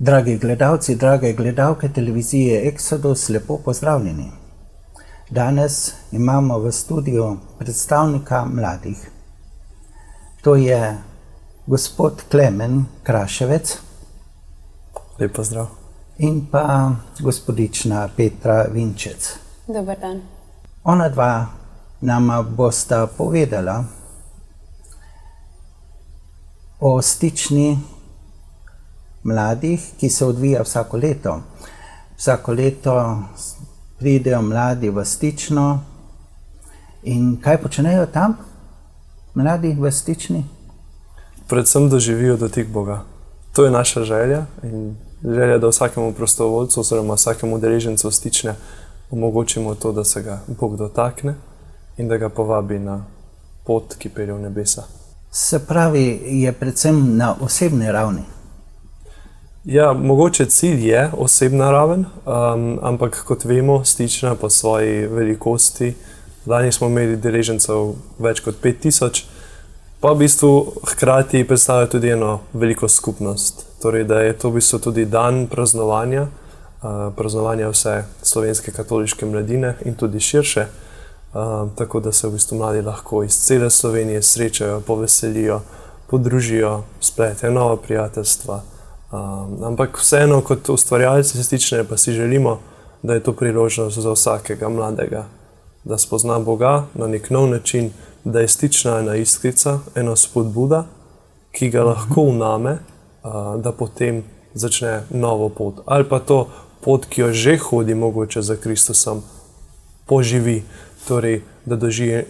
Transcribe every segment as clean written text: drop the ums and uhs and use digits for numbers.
Dragi gledalci, drage gledalke televizije Exodus, lepo pozdravljeni. Danes imamo v studiu predstavnika mladih. To je gospod Klemen Kraševec. Lep pozdrav. In pa gospodična Petra Vinčec. Dober dan. Ona dva nama bosta povedala o stični mladih, ki se odvija vsako leto. Vsako leto pridejo mladi v stično. In kaj počnejo tam, mladi v stični? Predvsem doživijo dotik Boga. To je naša želja in želja, da vsakemu prostovoljcu oziroma vsakemu udeležencu stične omogočimo to, da se ga Bog dotakne in da ga povabi na pot, ki pelje v nebesa. Se pravi, je predvsem na osebni ravni. Ja, mogoče cilj je osebna raven, ampak kot vemo, stična po svoji velikosti, lani smo imeli udeležencev več kot 5000, pa v bistvu hkrati predstavlja tudi eno veliko skupnost. Torej, da je to v bistvu tudi dan praznovanja vse slovenske katoliške mladine in tudi širše, tako da se v bistvu mladi lahko iz cele Slovenije srečajo, poveselijo, podružijo, spletejo nova prijateljstva. Ampak vseeno kot ustvarjalci stične pa si želimo, da je to priložnost za vsakega mladega, da spozna Boga na nek nov način, da je stična ena iskrica, ena spodbuda, ki ga lahko vname, da potem začne novo pot. Ali pa to pot, ki jo že hodi mogoče za Kristusom, poživi, torej da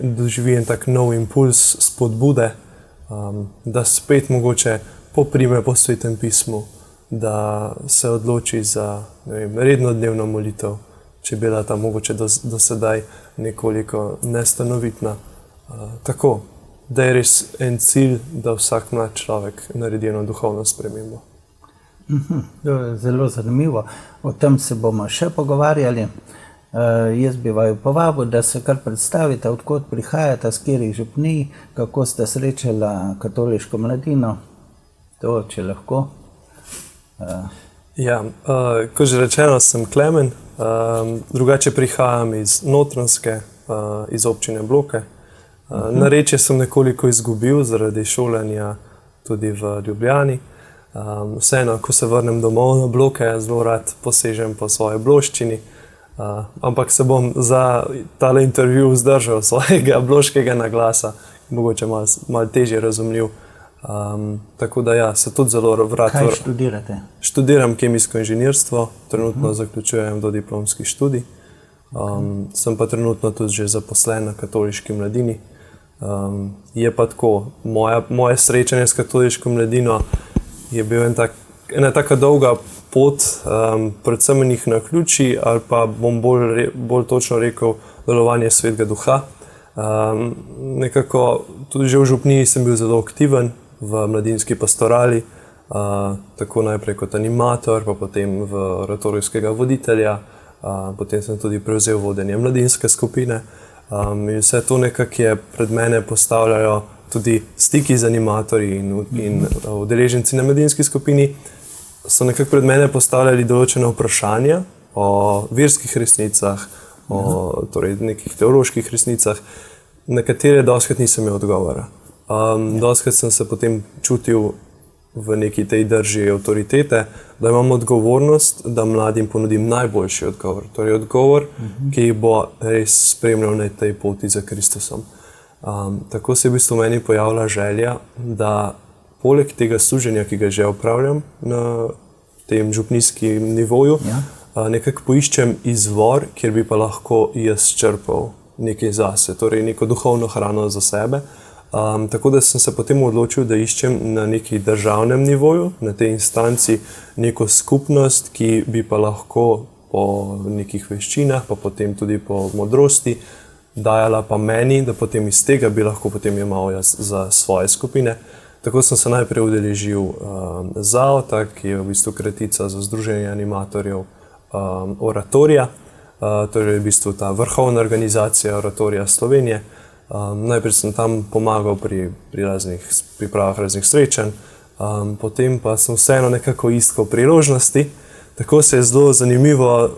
doživi en tak nov impuls spodbude, da spet mogoče poprime po Svetem pismu, da se odloči za redno dnevno molitev, če je bila ta mogoče do sedaj nekoliko nestanovitna. Tako, da je res en cilj, da vsak mlad človek naredi eno duhovno spremembo. To je zelo zanimivo. O tem se bomo še pogovarjali. Jaz bi vaju povabil, da se kar predstavite, odkot prihajate, s katerih župnij, kako ste srečala katoliško mladino. To, če lahko. Ja, kot že rečeno, sem Klemen, drugače prihajam iz Notranjske, iz občine Bloke. Narečje sem nekoliko izgubil zaradi šolanja tudi v Ljubljani. Vseeno, ko se vrnem domov na Bloke, zelo rad posežem po svoji bloščini, ampak se bom za tale intervju vzdržal svojega bloškega naglasa, mogoče malo težje razumljiv. Tako da ja, se tudi zelo rad... Kaj študirate? Študiram kemijsko inženirstvo, trenutno zaključujem dodiplomski študij. Sem pa trenutno tudi že zaposlen na katoliški mladini. Je pa tako, moje srečanje s katoliško mladino je bil ena taka dolga pot, predvsem enih naključij, ali pa bom bolj točno rekel delovanje Svetega Duha. Nekako tudi že v župniji sem bil zelo aktiven v mladinski pastorali, tako najprej kot animator, pa potem v oratorijskega voditelja, potem sem tudi prevzel vodenje mladinske skupine. In vse to nekako je pred mene postavljajo tudi stiki z animatorji in udeleženci na mladinski skupini, so nekako pred mene postavljali določene vprašanja o verskih resnicah, o torej nekih teoloških resnicah, na katere dostikrat nisem imel odgovora. Dostikrat sem se potem čutil v neki tej drži avtoritete, da imam odgovornost, da mladim ponudim najboljši odgovor. Torej odgovor, ki jih bo res spremljal na tej poti za Kristusom. Tako se je v bistvu meni pojavila želja, da poleg tega služenja, ki ga že opravljam na tem župnijskem nivoju, nekako poiščem izvor, kjer bi pa lahko jaz črpal nekaj zase, torej neko duhovno hrano za sebe. Tako da sem se potem odločil, da iščem na neki državnem nivoju, na tej instanci neko skupnost, ki bi pa lahko po nekih veščinah, pa potem tudi po modrosti, dajala pa meni, da potem iz tega bi lahko potem jemal jaz za svoje skupine. Tako sem se najprej udeležil ZAO-ta, ki je v bistvu kratica za Združenje animatorjev Oratorija, torej v bistvu ta vrhovna organizacija Oratorija Slovenije. Najprej sem tam pomagal pri raznih pripravah raznih srečanj, Potem pa sem vseeno nekako iskal priložnosti. Tako se je zelo zanimivo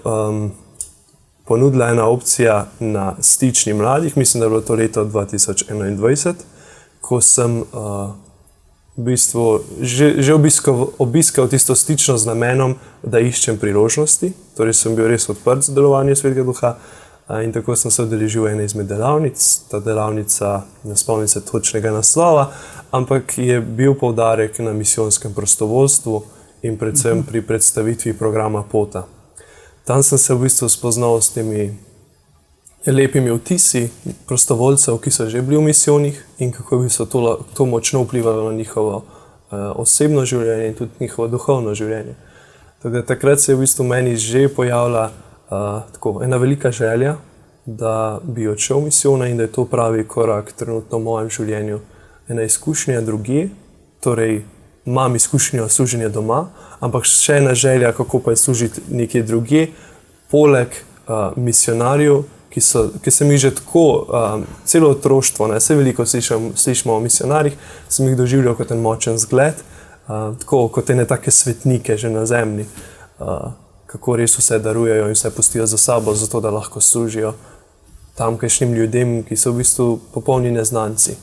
ponudila ena opcija na Stični mladih, mislim, da je bilo to leto 2021, ko sem v bistvu že obiskal tisto stično z namenom, da iščem priložnosti. Torej sem bil res odprt za delovanje Svetega Duha in tako sem se udeležil ene izmed delavnic. Ta delavnica, ne spomnim se točnega naslova, ampak je bil poudarek na misijonskem prostovoljstvu in predvsem pri predstavitvi programa Pota. Tam sem se v bistvu spoznal s temi lepimi vtisi prostovoljcev, ki so že bili v misijonih in kako bi se to močno vplivalo na njihovo osebno življenje in tudi njihovo duhovno življenje. Takrat se je v bistvu meni že pojavila ena velika želja, da bi odšel v misijone in da je to pravi korak trenutno v mojem življenju. Ena izkušnja drugje, torej imam izkušnjo služenja doma, ampak še ena želja, kako pa je služiti nekje drugje, poleg misionarjev, ki sem jih že tako celo otroštvo, vse veliko slišimo o misionarjih, sem jih doživljal kot en močen zgled, tako kot ene take svetnike že na zemlji, kako res vse darujejo in vse pustijo za sabo, zato da lahko služijo tamkajšnjim ljudem, ki so v bistvu popolni neznanci.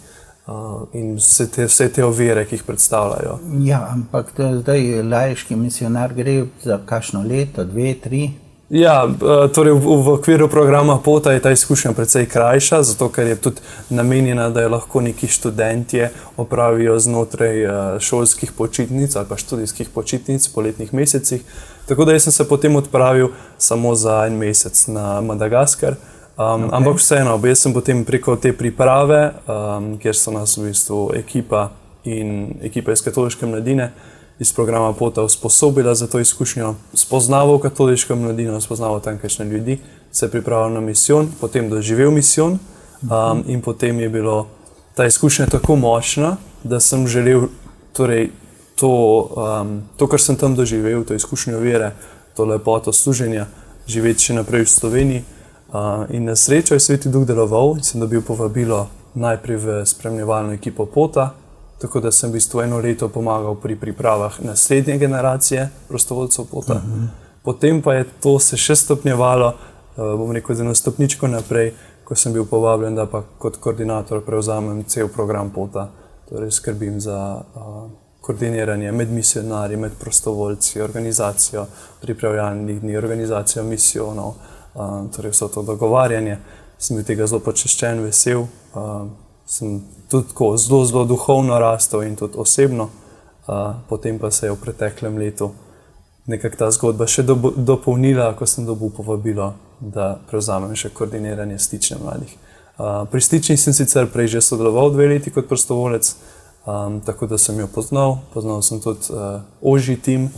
In vse te ovire, ki jih predstavljajo. Ja, ampak zdaj laiški misionar gre za kakšno leto, 2, 3? Ja, torej v okviru programa Pota je ta izkušnja precej krajša, zato ker je tudi namenjena, da jo lahko neki študentje opravijo znotraj šolskih počitnic ali pa študijskih počitnic po letnih mesecih. Tako da jaz sem se potem odpravil samo za en mesec na Madagaskar. Ampak vseeno, jaz sem potem preko te priprave, kjer so nas v bistvu ekipa iz katoliške mladine iz programa Pota usposobila za to izkušnjo, spoznaval katoliško mladino, spoznaval tamkajšnje ljudi, se pripravil na misijon, potem doživel misijon in potem je bilo ta izkušnja tako močna, da sem želel torej to, kar sem tam doživel, to izkušnjo vere, to lepoto služenja, živeti še naprej v Sloveniji. In na srečo je Sveti Duh deloval in sem dobil povabilo najprej v spremljevalno ekipo Pota, tako da sem v bistvu 1 leto pomagal pri pripravah naslednje generacije prostovoljcev Pota. Potem pa je to se še stopnjevalo, bom rekel, z eno stopničko naprej, ko sem bil povabljen, da pa kot koordinator prevzamem cel program Pota. Torej skrbim za koordiniranje med misionarji, med prostovoljci, organizacijo pripravljalnih dni, organizacijo misijonov, torej vso to dogovarjanje. Sem bil tega zelo počaščen, vesel, sem tudi zelo duhovno rastel in tudi osebno. Potem pa se je v preteklem letu nekako ta zgodba še dopolnila, ko sem dobil povabilo, da prevzamem še koordiniranje Stične mladih. Pri Stični sem sicer prej že sodeloval 2 leti kot prostovolec, tako da sem jo poznal sem tudi ožji tim,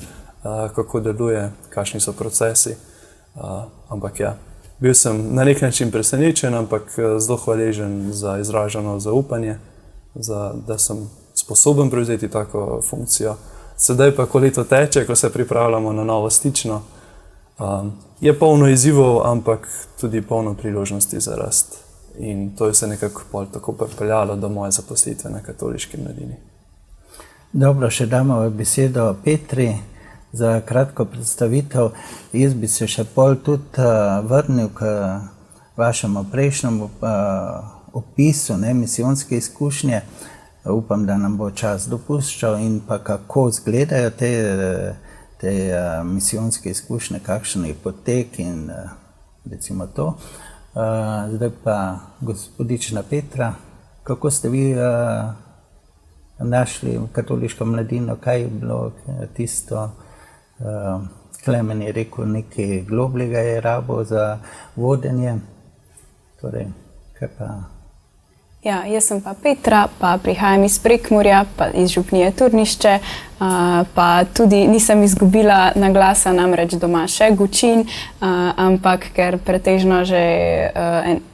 kako deluje, kakšni so procesi. Ampak ja, bil sem na nek način presenečen, ampak zelo hvaležen za izraženo zaupanje, da sem sposoben prevzeti tako funkcijo. Sedaj pa, ko leto teče, ko se pripravljamo na novo Stično, je polno izzivov, ampak tudi polno priložnosti za rast. In to je se nekako tako pripeljalo do moje zaposlitve na katoliški mladini. Dobro, še damo besedo Petri za kratko predstavitev. Jaz bi se še pol tudi vrnil k vašemu prejšnjemu opisu misijonske izkušnje. Upam, da nam bo čas dopuščal in pa kako izgledajo te misijonske izkušnje, kakšen je potek in recimo to. Zdaj pa gospodična Petra, kako ste vi našli katoliško mladino, kaj je bilo tisto, Klemen je rekel, nekaj globljega je rabo za vodenje, torej, kaj pa? Ja, jaz sem pa Petra, pa prihajam iz Prekmurja, pa iz župnije Turnišče, pa tudi nisem izgubila naglasa, namreč doma še Gučin, ampak ker pretežno že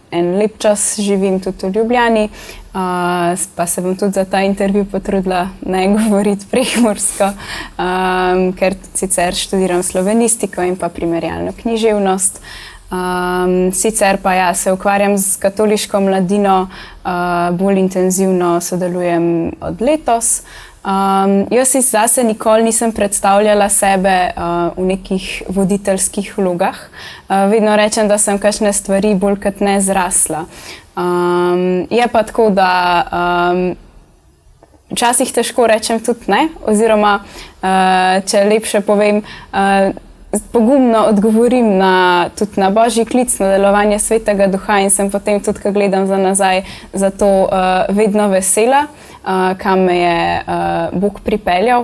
en lep čas živim tudi v Ljubljani, pa se bom tudi za ta intervju potrudila ne govoriti prekmursko, ker sicer študiram slovenistiko in pa primerjalno književnost. Sicer pa ja, se ukvarjam z katoliško mladino, bolj intenzivno sodelujem od letos. Jaz si zase nikoli nisem predstavljala sebe v nekih voditeljskih vlogah. Vedno rečem, da sem kakšne stvari bolj kot ne zrasla. Je pa tako, da včasih težko rečem tudi ne, oziroma če lepše povem, pogumno odgovorim tudi na Božji klic, na delovanje Svetega Duha in sem potem tudi, ko gledam za nazaj, zato vedno vesela, kam me je Bog pripeljal.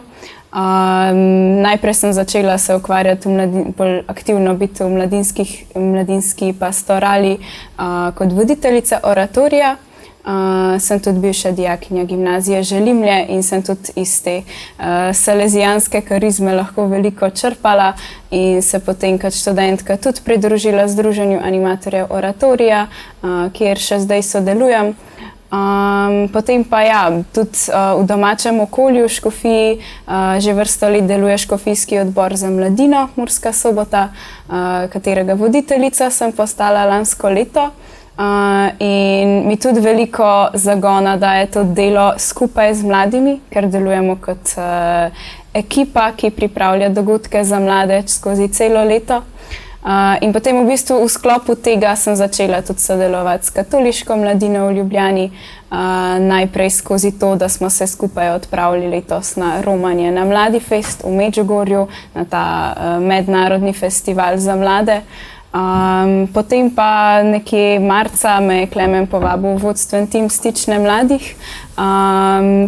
Najprej sem začela se ukvarjati bolj aktivno biti v mladinski pastorali kot voditeljica oratorija. Sem tudi bivša dijakinja gimnazije Želimlje in sem tudi iz te salezijanske karizme lahko veliko črpala in se potem kot študentka tudi pridružila Združenju animatorjev oratorija, kjer še zdaj sodelujem. Potem pa ja, tudi v domačem okolju v Škofiji že vrsto let deluje Škofijski odbor za mladino Murska Sobota, katerega voditeljica sem postala lansko leto. In mi tudi veliko zagona daje to delo skupaj z mladimi, ker delujemo kot ekipa, ki pripravlja dogodke za mlade skozi celo leto. In potem v bistvu v sklopu tega sem začela tudi sodelovati s katoliško mladino v Ljubljani, najprej skozi to, da smo se skupaj odpravili letos na romanje na Mladi fest v Medžugorju, na ta mednarodni festival za mlade. Potem pa nekje marca me je Klemen povabil v vodstven tim Stične mladih,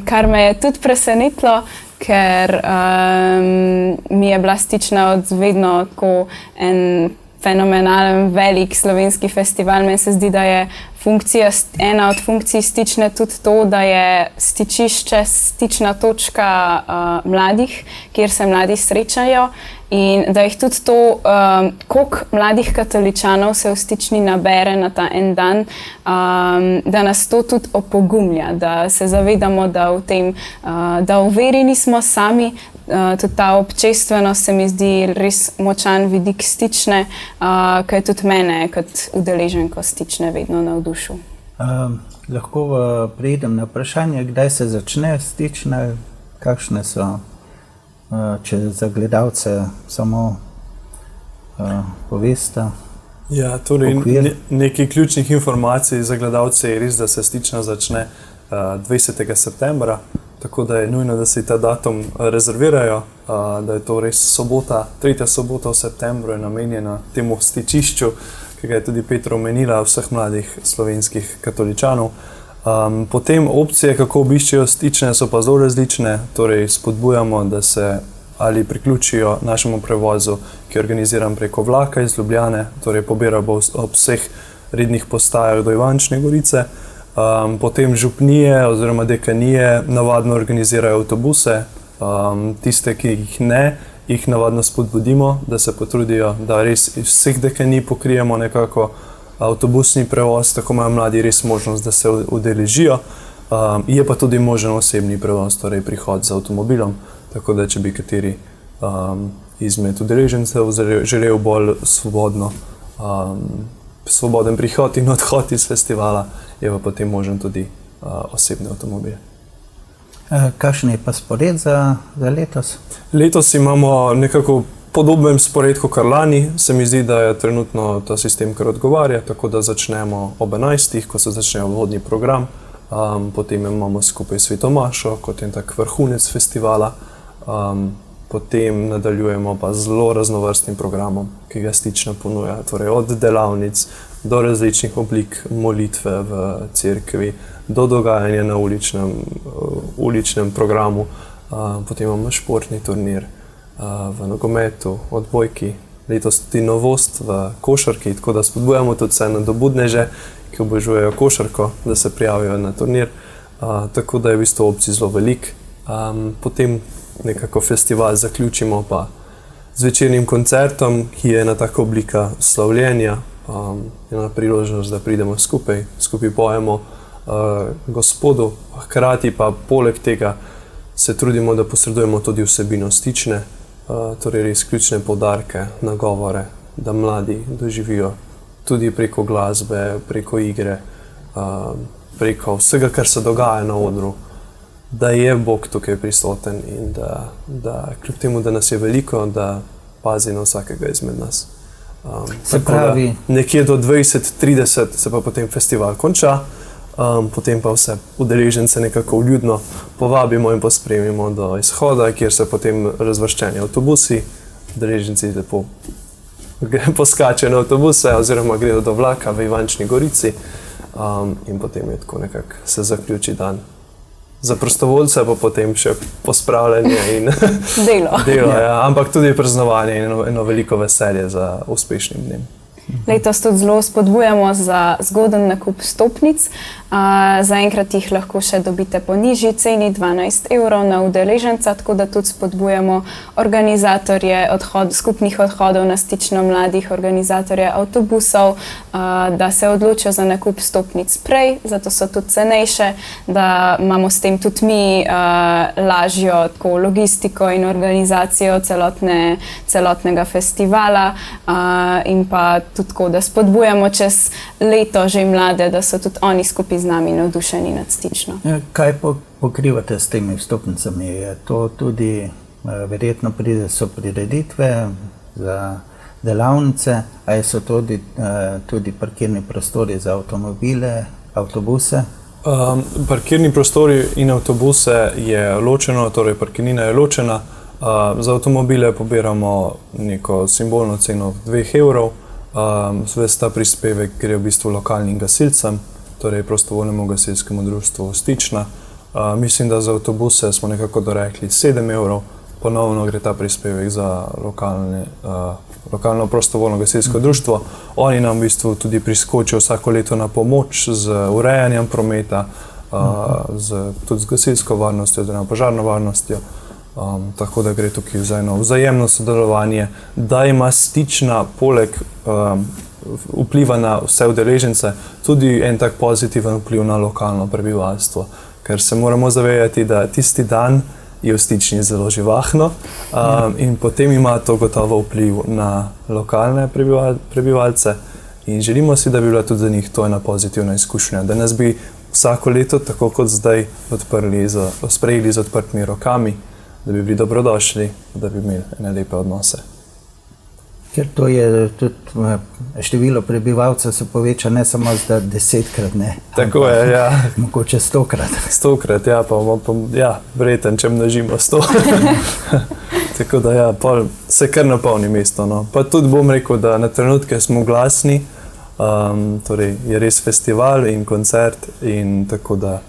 kar me je tudi presenetilo, ker mi je bila Stična od vedno tako en fenomenalen, velik slovenski festival. Meni se zdi, da je ena od funkcij Stične tudi to, da je stičišče, stična točka mladih, kjer se mladi srečajo in da jih tudi to, koliko mladih katoličanov se v Stični nabere na ta en dan, da nas to tudi opogumlja, da se zavedamo, da v veri nismo sami. Tudi ta občestvenost se mi zdi res močan vidik Stične, ki je tudi mene kot udeleženko Stične vedno navdušil. Lahko preidem na vprašanje, kdaj se začne Stična, kakšne so, če za gledalce samo povesta. Ja, torej nekaj ključnih informacij za gledalce je res, da se Stična začne 20. septembra, tako da je nujno, da si ta datum rezervirajo, da je to res sobota, 3. sobota v septembru je namenjena temu stičišču, ki ga je tudi Petra omenila, vseh mladih slovenskih katoličanov. Potem opcije, kako obiščejo Stične, so pa zelo različne, torej spodbujamo, da se ali priključijo našemu prevozu, ki je organiziran preko vlaka iz Ljubljane, torej pobira bo ob vseh rednih postajah do Ivančne Gorice. Potem župnije oziroma dekanije navadno organizirajo avtobuse, tiste, ki jih ne, jih navadno spodbudimo, da se potrudijo, da res iz vseh dekanij pokrijemo nekako avtobusni prevoz, tako imajo mladi res možnost, da se udeležijo. Je pa tudi možen osebni prevoz, torej prihod z avtomobilom, tako da če bi kateri izmed udeležencev želel bolj svoboden prihod in odhod iz festivala, je pa potem možen tudi osebni avtomobil. Kakšen je pa spored za letos? Letos imamo nekako podoben spored kot lani. Se mi zdi, da je trenutno ta sistem kar odgovarja, tako da začnemo ob 11. ko se začne vodni program, potem imamo skupaj Sveto mašo kot en tak vrhunec festivala, potem nadaljujemo pa zelo raznovrstnim programom, ki ga Stična ponuja, torej od delavnic do različnih oblik molitve v cerkvi, do dogajanja na uličnem programu, potem imamo športni turnir v nogometu, odbojki, letos tudi novost v košarki, tako da spodbujamo tudi vse nadobudneže, ki obožujejo košarko, da se prijavijo na turnir, tako da je v bistvu opcij zelo veliko. Potem nekako festival zaključimo pa z večernim koncertom, ki je ena taka oblika slavljenja, ena priložnost, da pridemo skupaj pojemo Gospodu, hkrati pa poleg tega se trudimo, da posredujemo tudi vsebino Stične, torej res ključne poudarke, nagovore, da mladi doživijo tudi preko glasbe, preko igre, preko vsega, kar se dogaja na odru, da je Bog tukaj prisoten in da kljub temu, da nas je veliko, da pazi na vsakega izmed nas. Se pravi, nekje do 20-30 se pa potem festival konča, potem pa vse udeležence nekako vljudno povabimo in pospremimo do izhoda, kjer se potem razvrščeni avtobusi, udeleženci lepo poskačejo na avtobuse oziroma gredo do vlaka v Ivančni Gorici in potem je tako nekako se zaključi dan. Za prostovoljce pa potem še pospravljanje in delo ja. Ampak tudi praznovanje in eno veliko veselje za uspešnim dnem. Letos tudi zelo spodbujamo za zgoden nakup vstopnic. Zaenkrat jih lahko še dobite po nižji ceni, 12 € na udeleženca, tako da tudi spodbujamo organizatorje skupnih odhodov na stično mladih, organizatorje avtobusov, da se odločijo za nakup vstopnic prej, zato so tudi cenejše, da imamo s tem tudi mi lažjo tako logistiko in organizacijo celotnega festivala in pa tudi tako, da spodbujamo čez leto že mlade, da so tudi oni skupaj z nami navdušeni nad stično. Kaj pokrivate s temi vstopnicami? Je to tudi, verjetno so prireditve za delavnice, ali so tudi parkirni prostori za avtomobile, avtobuse? Parkirni prostori in avtobuse je ločeno, torej parkirnina je ločena. Za avtomobile pobiramo neko simbolno ceno 2 €. Ves ta prispevek gre v bistvu lokalnim gasilcem, torej prostovoljnemu gasilskemu društvu Stična. Mislim, da za avtobuse smo nekako dorekli 7 €, ponovno gre ta prispevek za lokalno prostovoljno gasilsko društvo. Oni nam v bistvu tudi priskočijo vsako leto na pomoč z urejanjem prometa, tudi z gasilsko varnostjo, oziroma požarno varnostjo. Tako da gre tukaj za eno vzajemno sodelovanje, da ima Stična poleg vpliva na vse udeležence tudi en tak pozitiven vpliv na lokalno prebivalstvo, ker se moramo zavedati, da tisti dan je v Stični zelo živahno in potem ima to gotovo vpliv na lokalne prebivalce in želimo si, da bi bila tudi za njih to ena pozitivna izkušnja, da nas bi vsako leto, tako kot zdaj, sprejeli z odprtimi rokami, da bi bili dobrodošli, da bi imeli ene lepe odnose. Ker to je tudi število prebivalcev se poveča ne samo za 10-krat, ne. Tako je, ja. Mogoče 100-krat. 100-krat, ja, ja, verjetno, če množimo 100. Tako da, ja, pol se kar napolni mesto, no. Pa tudi bom rekel, da na trenutke smo glasni, torej je res festival in koncert in tako da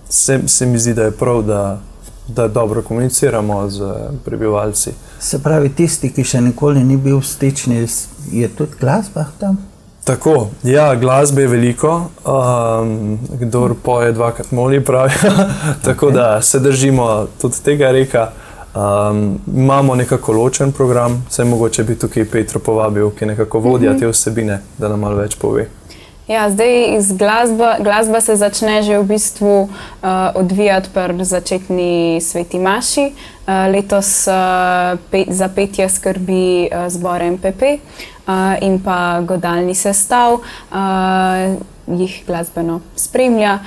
se mi zdi, da je prav, da dobro komuniciramo z prebivalci. Se pravi, tisti, ki še nikoli ni bil v Stični, je tudi glasba tam? Tako, ja, glasbe je veliko, kdor poje dvakrat moli, pravijo, tako da se držimo tudi tega reka. Imamo nekako ločen program, saj mogoče bi tukaj Petro povabil, ki je nekako vodja te vsebine, da nam malo več pove. Ja, zdaj iz glasba se začne že v bistvu odvijati pri začetni sveti maši. Letos za petje skrbi zbor MPP in pa godalni sestav jih glasbeno spremlja.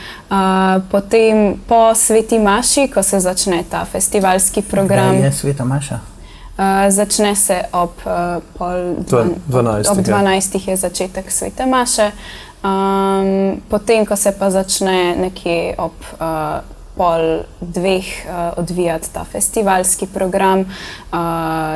Potem po sveti maši, ko se začne ta festivalski program. Kdaj je sveta maša? Začne se ob 12. je začetek svete maše. Potem, ko se pa začne nekje ob 1:30 odvijati ta festivalski program,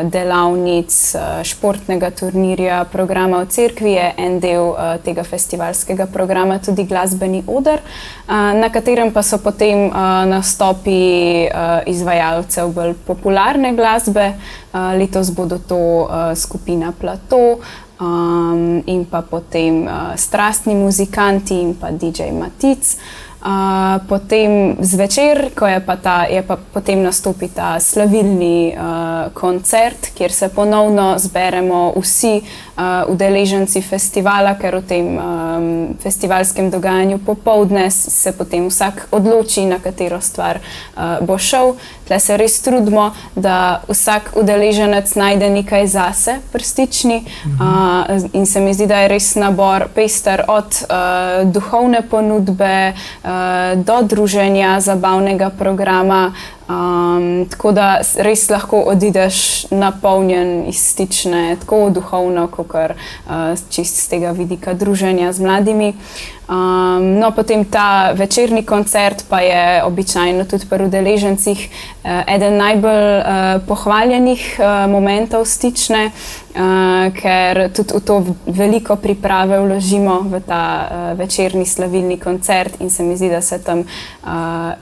delavnic, športnega turnirja, programa v cerkvi, je en del tega festivalskega programa tudi glasbeni oder, na katerem pa so potem nastopi izvajalcev bolj popularne glasbe. Letos bodo to skupina Plato in pa potem strastni muzikanti in pa DJ Matic. Potem zvečer, ko je pa potem nastopi ta slavilni koncert, kjer se ponovno zberemo vsi udeleženci festivala, ker v tem festivalskem dogajanju popoldne, se potem vsak odloči, na katero stvar bo šel. Tle se res trudimo, da vsak udeleženec najde nekaj zase pri Stični, in se mi zdi, da je res nabor pester od duhovne ponudbe do druženja, zabavnega programa, tako da res lahko odideš napolnjen iz Stične, tako duhovno, kakor čist z tega vidika druženja z mladimi. No, potem ta večerni koncert pa je običajno tudi pri udeležencih eden najbolj pohvaljenih momentov Stične, ker tudi v to veliko priprave vložimo v ta večerni slavilni koncert in se mi zdi, da se tam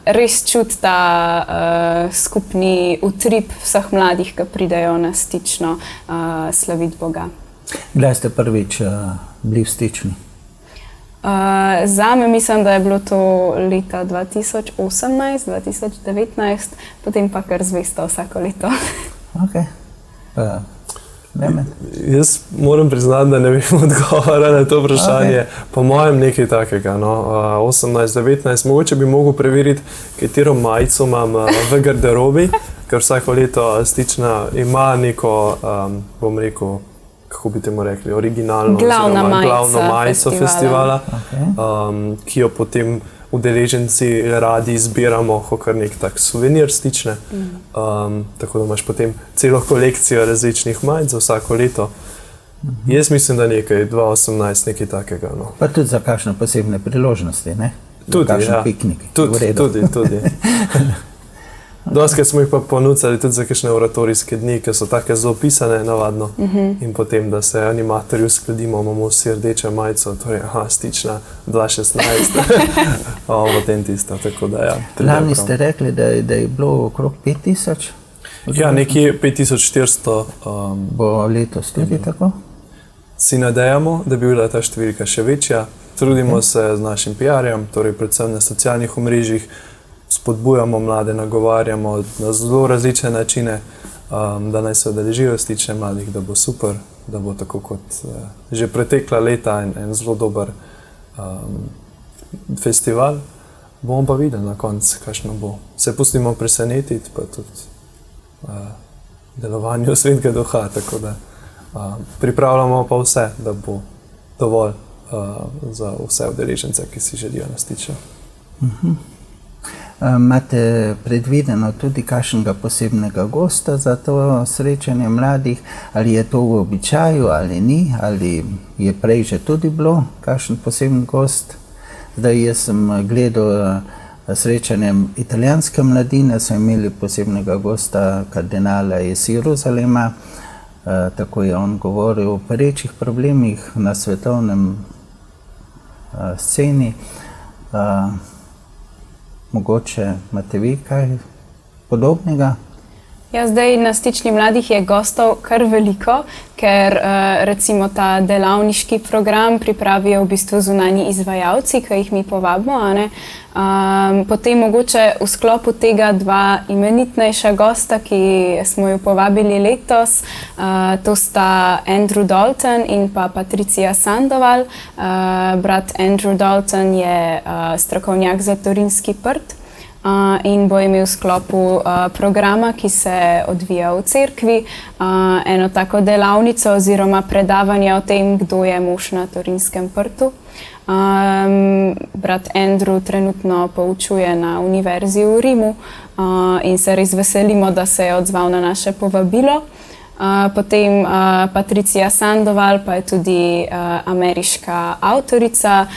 res čuti ta skupni utrip vseh mladih, ki pridejo na Stično slaviti Boga. Kdaj ste prvič bili v Stični? Zame mislim, da je bilo to leta 2018, 2019, potem pa kar zvesto vsako leto. Ok. Jaz moram priznati, da ne vem odgovora na to vprašanje. Po mojem nekaj takega, no. 18-19, mogoče bi mogel preveriti, katero majico imam v garderobi, ker vsako leto Stična ima neko, bom rekel, kako bi temu rekli, originalno, glavno majico festivala, ki jo potem udeleženci radi izbiramo kot nek tak suvenir Stične. Tako da imaš potem celo kolekcijo različnih majic za vsako leto. Jaz mislim, da nekaj, 2018, nekaj takega. No. Pa tudi za kakšne posebne priložnosti, ne? Tudi, za kakšen ja. piknik. Tudi. Doskrat smo jih pa ponudili tudi za kakšne oratorijske dni, ki so take zelo pisane navadno. In potem, da se animatorji uskladimo, imamo vsi rdečo majico, torej Stična 2016, potem tisto, tako da ja. Lani ste rekli, da je bilo okrog 5000? Ja, nekje 5400. Bo letos tudi tako? Si nadejamo, da bi bila ta številka še večja. Trudimo se z našim PR-jem, torej predvsem na socialnih omrežjih, spodbujamo mlade, nagovarjamo na zelo različne načine, da naj se udeležijo Stične mladih, da bo super, da bo tako kot že pretekla leta en zelo dober festival. Bomo pa videli na koncu, kakšno bo. Se pustimo presenetiti, pa tudi delovanju Svetega Duha, tako da pripravljamo pa vse, da bo dovolj za vse udeležence, ki si želijo na Stično. Imate predvideno tudi kakšnega posebnega gosta za to srečanje mladih? Ali je to v običaju, ali ni? Ali je prej že tudi bilo kakšen poseben gost? Zdaj, jaz sem gledal srečanje italijanske mladine, so imeli posebnega gosta, kardinala iz Jeruzalema. Tako je on govoril o perečih problemih na svetovnem sceni. Mogoče imate vi kaj podobnega? Ja, zdaj na Stični mladih je gostov kar veliko, ker recimo ta delavniški program pripravijo v bistvu zunanji izvajalci, ki jih mi povabimo. Potem mogoče v sklopu tega dva imenitnejša gosta, ki smo jo povabili letos. To sta Andrew Dalton in pa Patricia Sandoval. Brat Andrew Dalton je strokovnjak za Torinski prt. In bo imel v sklopu programa, ki se odvija v cerkvi, eno tako delavnico oziroma predavanje o tem, kdo je mož na Torinskem prtu. Brat Andrew trenutno poučuje na univerzi v Rimu in se res veselimo, da se je odzval na naše povabilo. Potem Patricia Sandoval pa je tudi ameriška avtorica,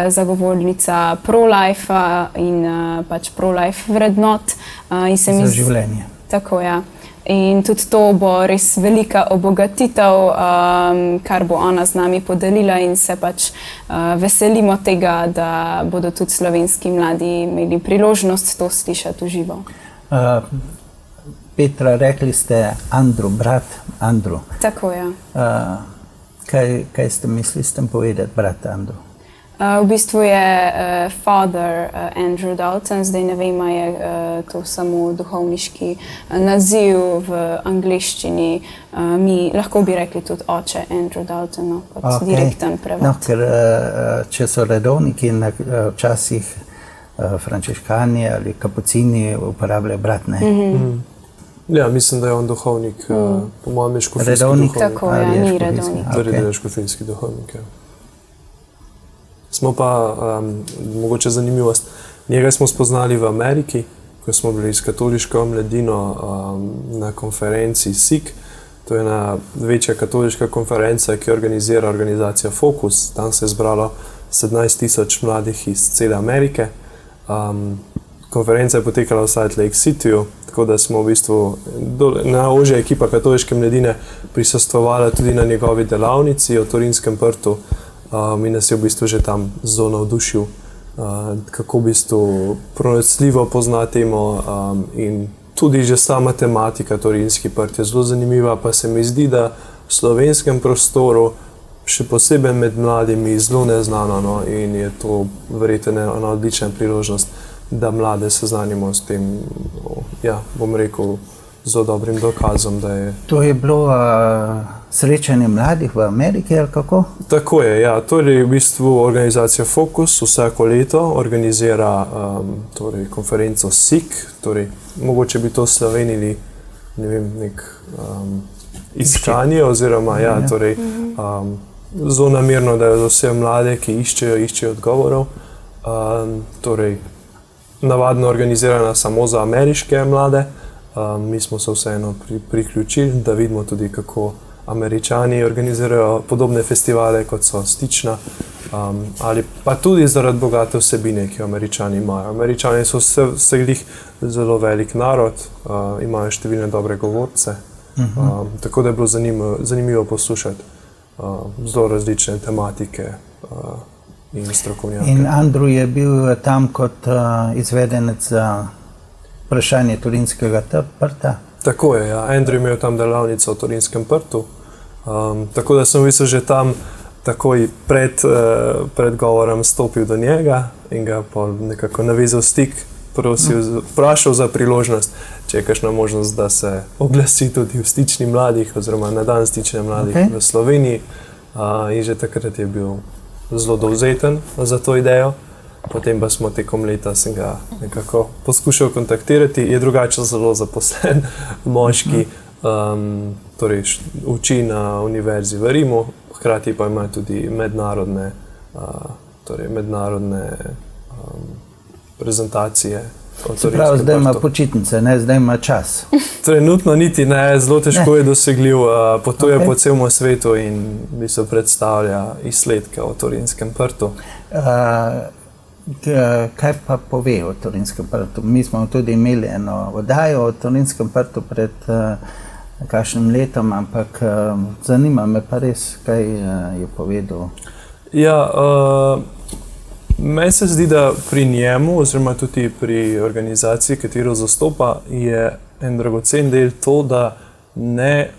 zagovornica pro-life in pač pro-life vrednot. Za življenje. Tako, ja. In tudi to bo res velika obogatitev, kar bo ona z nami podelila in se pač veselimo tega, da bodo tudi slovenski mladi imeli priložnost to slišati v živo. Petra, rekli ste Andrew, brat Andrew. Tako, ja. Kaj ste mislili s tem povedati, brat Andrew? V bistvu je Father Andrew Dalton, zdaj ne vem, ali je to samo duhovniški naziv v angleščini. Mi lahko bi rekli tudi oče Andrew Dalton, no, kot direkten prevod. No, ker če so redovniki, včasih frančiškani ali kapucini uporabljajo bratne. Ja, mislim, da je on duhovnik, po mojem je škofijski Redovnik, duhovnik. Tako, ja, ni redovnik. Torej, da je škofijski duhovnik, ja. Smo pa, mogoče zanimivost, njega smo spoznali v Ameriki, ko smo bili s katoliško mladino na konferenci SIK. To je ena večja katoliška konferenca, ki organizira organizacija Focus. Tam se je zbralo 17,000 mladih iz cele Amerike. Konferenca je potekala v Salt Lake Cityju, tako da smo v bistvu najožja ekipa katoliške mladine prisostvovala tudi na njegovi delavnici o Torinskem prtu. In nas je v bistvu že tam zelo navdušil, kako v bistvu pronicljivo pozna temo in tudi že sama tematika Torinski prt je zelo zanimiva, pa se mi zdi, da v slovenskem prostoru, še posebej med mladimi, zelo neznano, no, in je to verjetno ena odlična priložnost, da mlade seznanimo s tem, ja, bom rekel, zelo dobrim dokazom, da je... To je bilo srečanje mladih v Ameriki, ali kako? Tako je, ja. Torej, v bistvu organizacija Focus vsako leto organizira torej, konferenco SIK, torej, mogoče bi to slovenili, ne vem, nek iskanje, oziroma, ja, torej, zelo namerno, da je za vse mlade, ki iščejo odgovorov, torej, navadno organizirana samo za ameriške mlade. Mi smo se vseeno priključili, da vidimo tudi, kako Američani organizirajo podobne festivale, kot so Stična, ali pa tudi zaradi bogate vsebine, ki jo Američani imajo. Američani so vseglih zelo velik narod, imajo številne dobre govorce, tako da je bilo zanimivo poslušati zelo različne tematike in strokovnjake. In Andrew je bil tam kot izvedenec za vprašanje Torinskega prta? Tako je, ja. Andrew je imel tam delavnico o Torinskem prtu, tako da sem v bistvu že tam takoj pred govorom stopil do njega in ga nekako navezal stik, vprašal za priložnost, če je kakšna možnost, da se oglasi tudi v Stični mladih oziroma na dan Stične mladih v Sloveniji. In že takrat je bil zelo dovzeten za to idejo. Potem pa smo tekom leta sem ga nekako poskušal kontaktirati. Je drugače zelo zaposlen moški, torej uči na univerzi v Rimu, hkrati pa ima tudi mednarodne prezentacije. Se pravi, zdaj ima počitnice, ne, zdaj ima čas. Trenutno niti ne, zelo težko je dosegljiv, potuje po celem svetu in se predstavlja izsledke o Torinskem prtu. Kaj pa pove o Torinskem prtu? Mi smo tudi imeli eno oddajo o Torinskem prtu pred kakšnim letom, ampak zanima me pa res, kaj je povedal. Ja, meni se zdi, da pri njemu, oziroma tudi pri organizaciji, katero zastopa, je en dragocen del to, da ne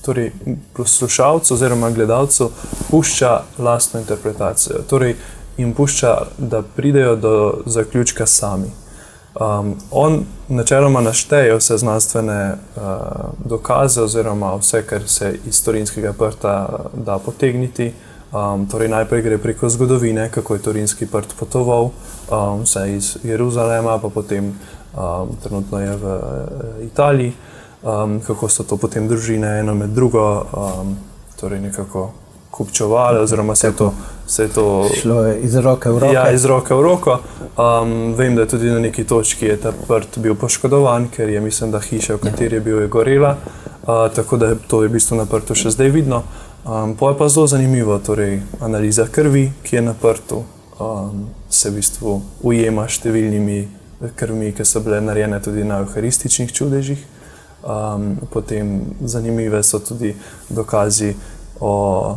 torej poslušalcu oziroma gledalcu pušča lastno interpretacijo. Torej, jim pušča, da pridejo do zaključka sami. On načeloma našteje vse znanstvene dokaze oziroma vse, kar se iz Torinskega prta da potegniti. Torej najprej gre preko zgodovine, kako je Torinski prt potoval, vse iz Jeruzalema, pa potem trenutno je v Italiji, kako so to potem družine eno med drugo torej nekako kupčovali, oziroma se je to šlo iz roke v roko. Ja, iz roke v roko. Vem, da je tudi na neki točki je ta prt bil poškodovan, ker je, mislim, da hiša, v kateri je bil, je gorela, tako da to je v bistvu na prtu še zdaj vidno. Pa je pa zelo zanimivo, torej analiza krvi, ki je na prtu, se v bistvu ujema številnimi krvmi, ki so bile narejene tudi na evharističnih čudežih. Potem zanimive so tudi dokazi o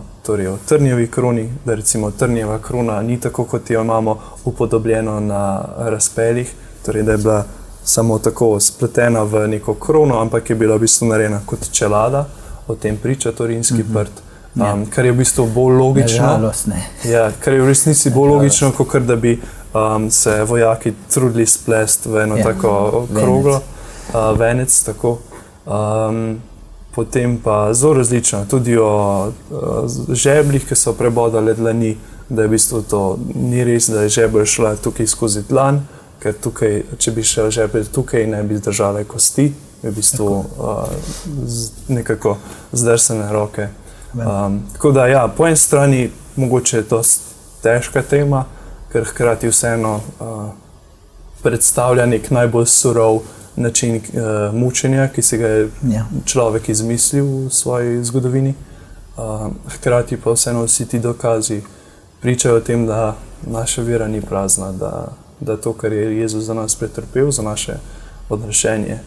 trnjevi kroni, da recimo trnjeva krona ni tako, kot jo imamo upodobljeno na razpeljih, torej da je bila samo tako spletena v neko krono, ampak je bila v bistvu narejena kot čelada, o tem priča Torinski prt. kar je v bistvu bolj logično. Nažalost ne. Ja, kar je v resnici bolj logično, kot da bi se vojaki trudili splesti v eno tako kroglo, venec. Tako. Potem pa zelo različno, tudi o žebljih, ki so prebodali dlani, da je v bistvu to ni res, da je žebelj šla tukaj skozi dlan, ker tukaj, če bi šel žebelj tukaj, ne bi zdržale kosti, v bistvu nekako zdrsane roke. Tako da ja, po eni strani mogoče je to težka tema, ker hkrati vseeno predstavlja nek najbolj surov način mučenja, ki si ga je človek izmislil v svoji zgodovini. Hkrati pa vseeno vsi ti dokazi pričajo o tem, da naša vera ni prazna, da to, kar je Jezus za nas pretrpel, za naše odrešenje,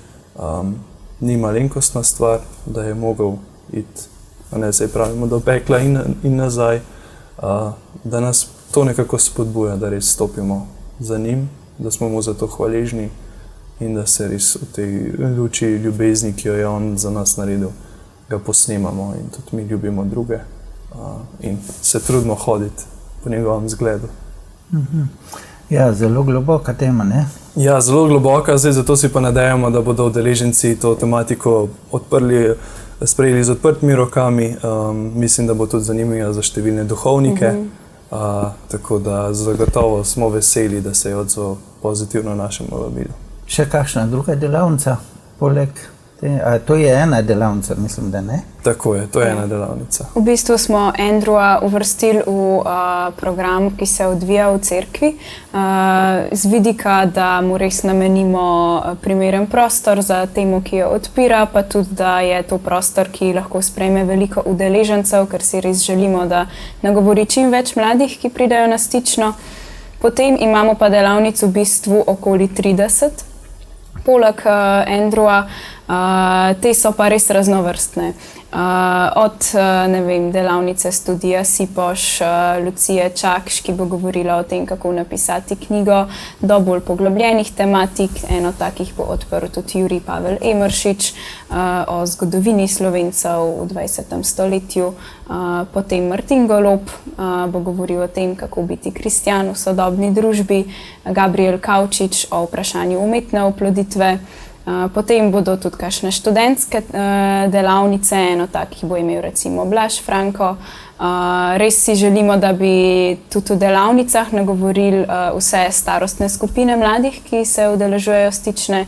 ni malenkostna stvar, da je mogel iti, ne zdaj pravimo, do pekla in nazaj, da nas to nekako spodbuja, da res stopimo za njim, da smo mu za to hvaležni in da se res v tej luči ljubezni, ki jo je on za nas naredil, ga posnemamo in tudi mi ljubimo druge in se trudimo hoditi po njegovem zgledu. Ja, zelo globoka tema, ne? Ja, zelo globoka, zdaj zato si pa nadejamo, da bodo udeleženci to tematiko sprejeli z odprtimi rokami. Mislim, da bo tudi zanimiva za številne duhovnike, tako da zagotovo smo veseli, da se je odzval pozitivno našemu vabilu. Še kakšna druga delavnica poleg te? To je ena delavnica, mislim, da ne? Tako je, to je ena delavnica. V bistvu smo Andrewa uvrstili v program, ki se odvija v cerkvi, z vidika, da mu res namenimo primeren prostor za temo, ki jo odpira, pa tudi, da je to prostor, ki lahko sprejme veliko udeležencev, ker si res želimo, da nagovori čim več mladih, ki pridejo na stično. Potem imamo pa delavnic v bistvu okoli 30. Poleg Andrewa, te so pa res raznovrstne. Od delavnice Studija Sipoš, Lucije Čakš, ki bo govorila o tem, kako napisati knjigo, do bolj poglobljenih tematik. Eno takih bo odprl tudi Jurij Pavel Emeršič o zgodovini Slovencev v 20. stoletju. Potem Martin Golob bo govoril o tem, kako biti kristjan v sodobni družbi. Gabriel Kavčič o vprašanju umetne oploditve. Potem bodo tudi kakšne študentske delavnice, eno takih bo imel recimo Blaž Franko. Res si želimo, da bi tudi v delavnicah nagovorili vse starostne skupine mladih, ki se udeležujejo stične,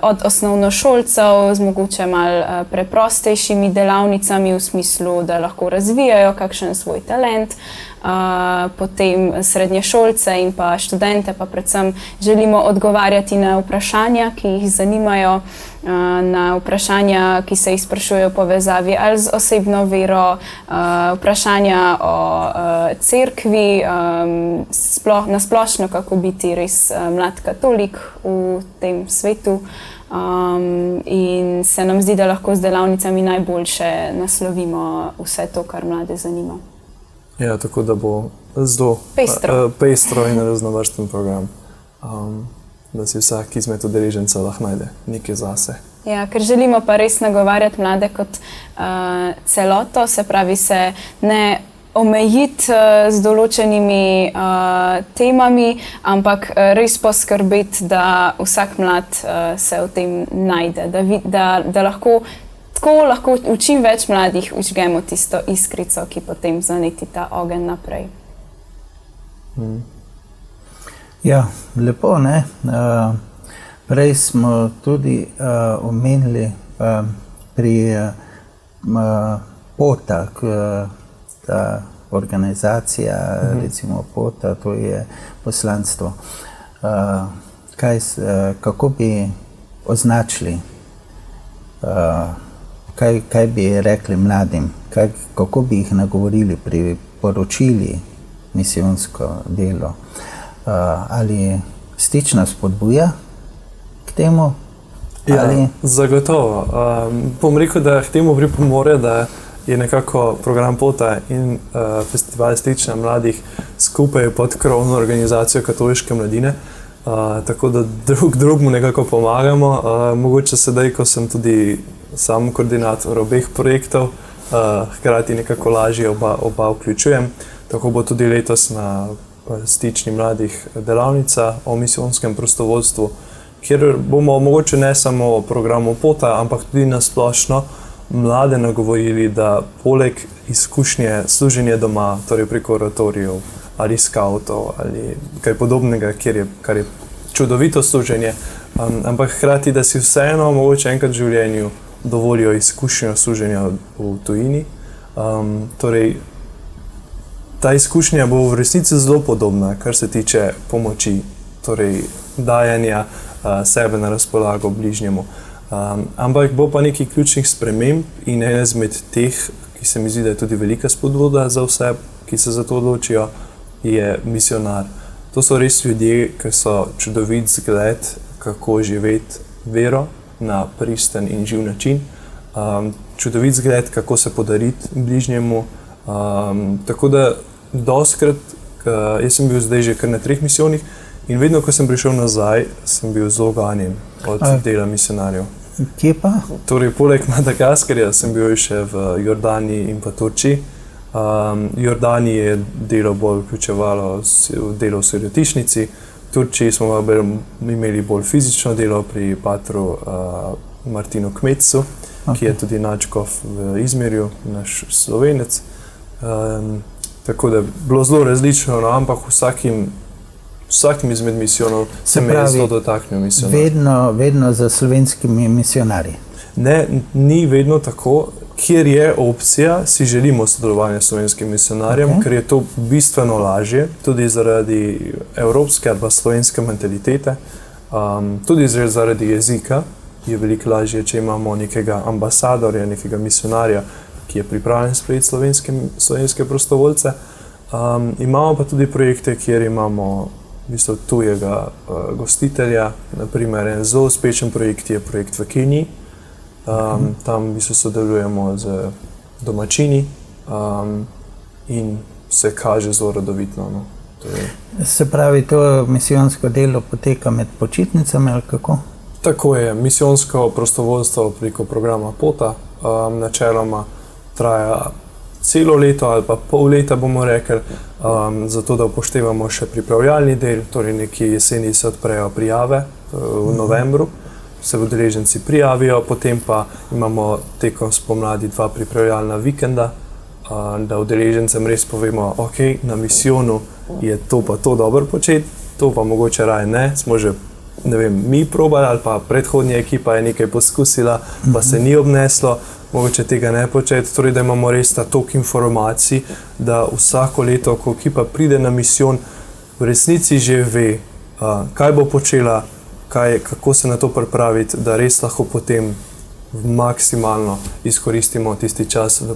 od osnovnošolcev z mogoče malo preprostejšimi delavnicami v smislu, da lahko razvijajo kakšen svoj talent, potem srednješolce in pa študente, pa predvsem želimo odgovarjati na vprašanja, ki jih zanimajo, na vprašanja, ki se jih sprašujejo v povezavi ali z osebno vero, vprašanja o cerkvi, na splošno, kako biti res mlad katolik v tem svetu. In se nam zdi, da lahko z delavnicami najboljše naslovimo vse to, kar mlade zanima. Ja, tako da bo zelo pestro in raznovrsten program, da si vsak izmed udeležencev lahko najde nekaj zase. Ja, ker želimo pa res nagovarjati mlade kot celoto, se pravi se ne omejiti z določenimi temami, ampak res poskrbeti, da vsak mlad se v tem najde, da lahko v čim več mladih vžgemo tisto iskrico, ki potem zaneti ta ogenj naprej. Ja, lepo, ne? Prej smo tudi omenili pri POTA, ta organizacija, recimo POTA, to je poslanstvo. Kako bi označili, kaj bi rekli mladim, kako bi jih nagovorili, priporočili misijonsko delo? Ali stična spodbuja k temu? Ja, zagotovo. Bom rekel, da k temu pripomore, da je nekako program POTA in festival Stična mladih skupaj pod krovno organizacijo katoliške mladine, tako da drug drugemu nekako pomagamo. Mogoče sedaj, ko sem tudi sam koordinator obeh projektov, hkrati nekako lažje oba vključujem. Tako bo tudi letos na Stični mladih delavnica o misijonskem prostovoljstvu, kjer bomo mogoče ne samo o programu Pota, ampak tudi na splošno mlade nagovorili, da poleg izkušnje služenja doma, torej preko oratorijev ali skautov ali kaj podobnega, kar je čudovito služenje, ampak hkrati, da si vseeno mogoče enkrat v življenju dovolijo izkušnjo služenja v tujini. Torej, ta izkušnja bo v resnici zelo podobna, kar se tiče pomoči, torej dajanja sebe na razpolago bližnjemu. Ampak bo pa nekaj ključnih sprememb in ena izmed teh, ki se mi zdi, da je tudi velika spodbuda za vse, ki se za to odločijo, je misionar. To so res ljudje, ki so čudovit zgled, kako živeti vero na pristen in živ način. Čudovit zgled, kako se podariti bližnjemu. Tako da dostikrat, jaz sem bil zdaj že kar na 3 misijonih in vedno, ko sem prišel nazaj, sem bil zelo ganjen od dela misionarjev. Kje pa? Torej, poleg Madagaskarja sem bil še v Jordaniji in pa Turčiji. Jordaniji je delo bolj vključevalo delo v sirotišnici, v Turčiji smo imeli bolj fizično delo pri patru Martinu Kmetsu, ki je tudi nadškof v Izmirju, naš Slovenec. Tako da je bilo zelo različno, no, ampak vsakim izmed misijonov se me je zelo dotaknil misionar. Vedno za slovenskimi misionarji? Ne, ni vedno tako. Kjer je opcija, si želimo sodelovanja s slovenskim misionarjem, ker je to bistveno lažje, tudi zaradi evropske ali pa slovenske mentalitete, tudi zaradi jezika je veliko lažje, če imamo nekega ambasadorja, nekega misionarja, ki je pripravljen sprejeti slovenske prostovoljce. Imamo pa tudi projekte, kjer imamo v bistvu tujega gostitelja, naprimer en zelo uspešen projekt je projekt v Keniji. Tam v bistvu sodelujemo z domačini in se kaže zelo rodovitno. No. Se pravi, to misijonsko delo poteka med počitnicami ali kako? Tako je. Misijonsko prostovoljstvo preko programa Pota načeloma traja celo leto ali pa pol leta, bomo rekli, zato da upoštevamo še pripravljalni del, torej nekje jeseni se odprejo prijave v novembru. Se udeleženci prijavijo, potem pa imamo tekom spomladi 2 pripravljalna vikenda, da udeležencem res povemo, ok, na misijonu je to pa to dobro početi, to pa mogoče raje ne, smo že, ne vem, mi probali ali pa predhodnja ekipa je nekaj poskusila, pa se ni obneslo, mogoče tega ne početi, torej da imamo res ta tok informacij, da vsako leto, ko ekipa pride na misijon, v resnici že ve, kaj bo počela, kako se na to pripraviti, da res lahko potem maksimalno izkoristimo tisti čas v